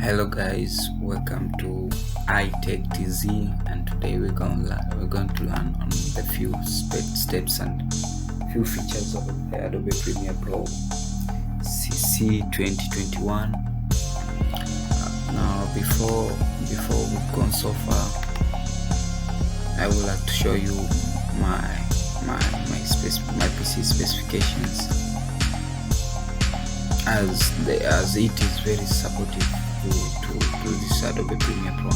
Hello guys, welcome to I-techtz, and today we're going to learn on the few steps and few features of the Adobe Premiere Pro CC 2021. Now before we've gone so far, I would like to show you my PC specifications, as it is very supportive to this Adobe Premiere Pro.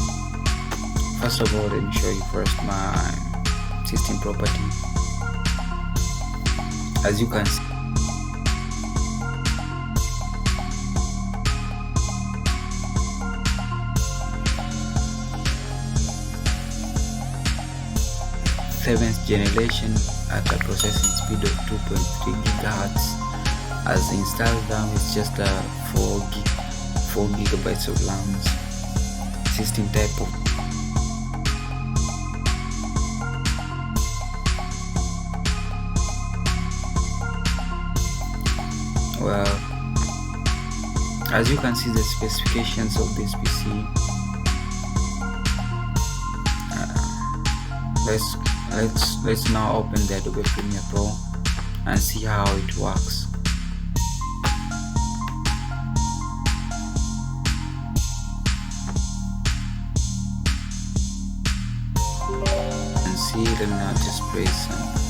First of all, let me show you first my system property. As you can see, seventh generation at a processing speed of 2.3 gigahertz. As installed RAM is just a 4 gigabytes of RAM. System type of as you can see the specifications of this PC. Let's now open the Adobe Premiere Pro and see how it works. And see, let me now just press